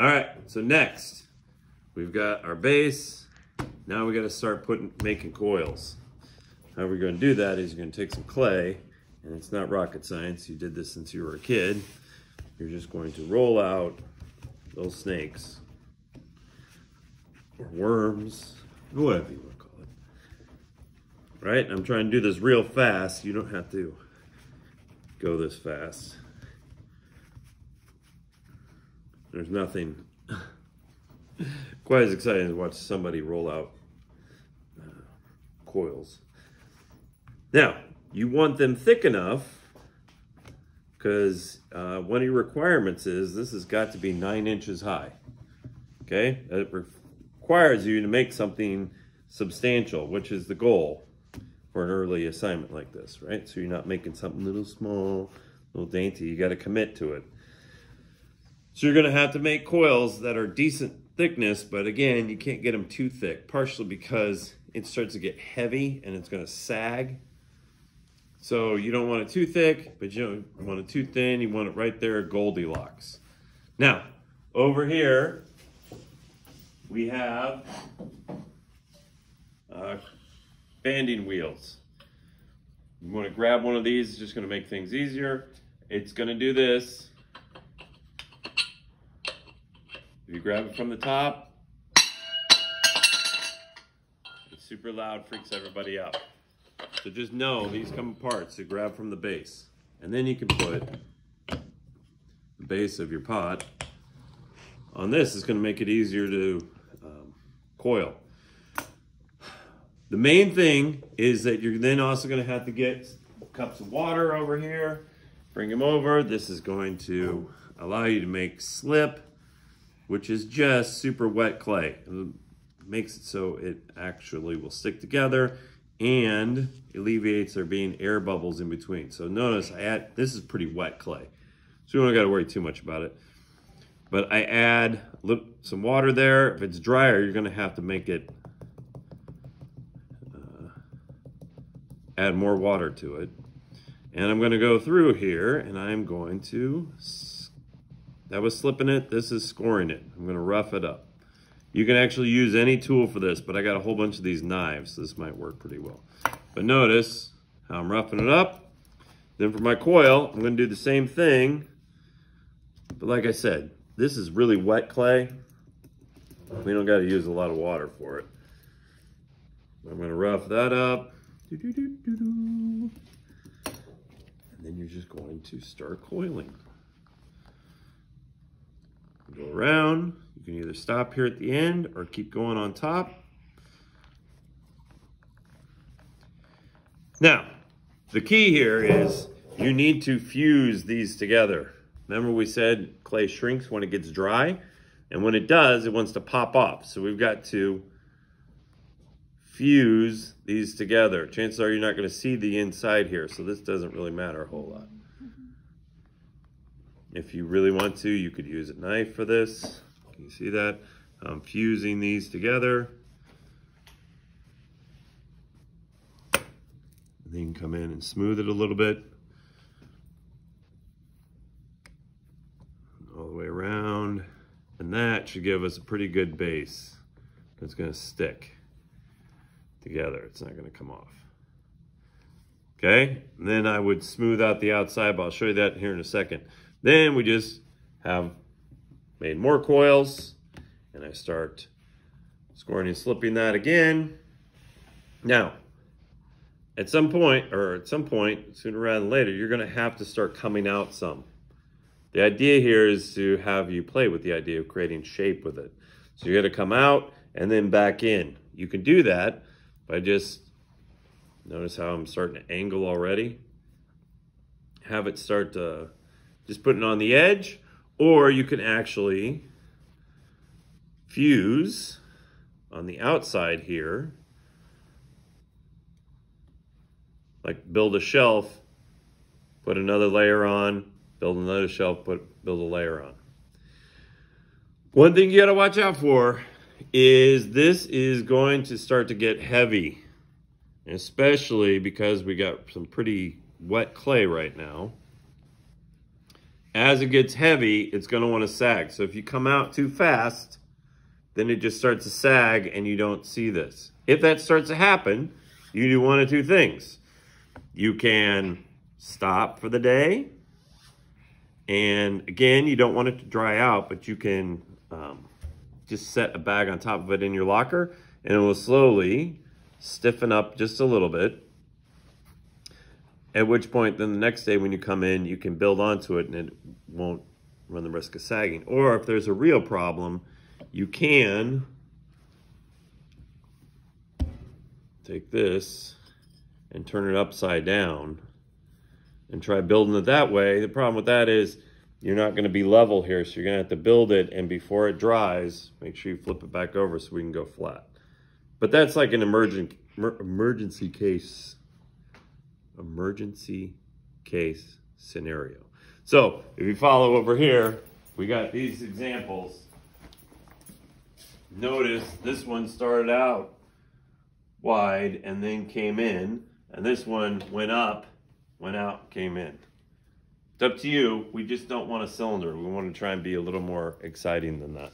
All right, so next we've got our base. Now we got to start making coils. How we're going to do that is you're going to take some clay, and it's not rocket science. You did this since you were a kid. You're just going to roll out those snakes or worms, whatever you want to call it. Right? I'm trying to do this real fast. You don't have to go this fast. There's nothing quite as exciting as watch somebody roll out coils. Now, you want them thick enough because one of your requirements is this has got to be 9 inches high. Okay? It requires you to make something substantial, which is the goal for an early assignment like this, right? So you're not making something little small, little dainty. You got to commit to it. So you're going to have to make coils that are decent thickness, but again, you can't get them too thick, partially because it starts to get heavy and it's going to sag. So you don't want it too thick, but you don't want it too thin. You want it right there, Goldilocks. Now, over here, we have banding wheels. You want to grab one of these, it's just going to make things easier. It's going to do this. If you grab it from the top, it's super loud, freaks everybody out. So just know these come apart, so grab from the base. And then you can put the base of your pot on this. It's going to make it easier to coil. The main thing is that you're then also going to have to get cups of water over here, bring them over. This is going to allow you to make slip, which is just super wet clay. It makes it so it actually will stick together and alleviates there being air bubbles in between. So notice this is pretty wet clay, so you don't got to worry too much about it. But I add some water there. If it's drier, you're going to have to make it add more water to it. And I'm going to go through here, and I'm going to, that was slipping it, this is scoring it. I'm going to rough it up. You can actually use any tool for this, but I got a whole bunch of these knives, so this might work pretty well. But notice how I'm roughing it up. Then for my coil, I'm going to do the same thing. But like I said, this is really wet clay. We don't got to use a lot of water for it. I'm going to rough that up. And then you're just going to start coiling. Go around. You can either stop here at the end or keep going on top. Now, the key here is you need to fuse these together. Remember we said clay shrinks when it gets dry, and when it does, it wants to pop off. So we've got to fuse these together. Chances are you're not going to see the inside here, so this doesn't really matter a whole lot. If you really want to, you could use a knife for this. Can you see that? I'm fusing these together. And then you can come in and smooth it a little bit. All the way around. And that should give us a pretty good base. It's going to stick together. It's not going to come off. Okay? And then I would smooth out the outside, but I'll show you that here in a second. Then we just have made more coils, and I start scoring and slipping that again. Now, at some point, sooner rather than later, you're going to have to start coming out some. The idea here is to have you play with the idea of creating shape with it. So you're going to come out and then back in. You can do that by just, notice how I'm starting to angle already. Have it start to just put it on the edge, or you can actually fuse on the outside here, like build a shelf, put another layer on, build another shelf, build a layer on. One thing you gotta watch out for is this is going to start to get heavy, especially because we got some pretty wet clay right now. as it gets heavy, it's going to want to sag. So if you come out too fast, then it just starts to sag and you don't see this. If that starts to happen, you do one of two things. You can stop for the day. And again, you don't want it to dry out, but you can just set a bag on top of it in your locker and it will slowly stiffen up just a little bit. At which point, then the next day when you come in, you can build onto it and it won't run the risk of sagging. Or if there's a real problem, you can take this and turn it upside down and try building it that way. The problem with that is you're not going to be level here, so you're going to have to build it, and before it dries, make sure you flip it back over so we can go flat. But that's like an emergency case scenario. So if you follow over here, we got these examples. Notice this one started out wide and then came in, and this one went up, went out, came in. It's up to you. We just don't want a cylinder. We want to try and be a little more exciting than that.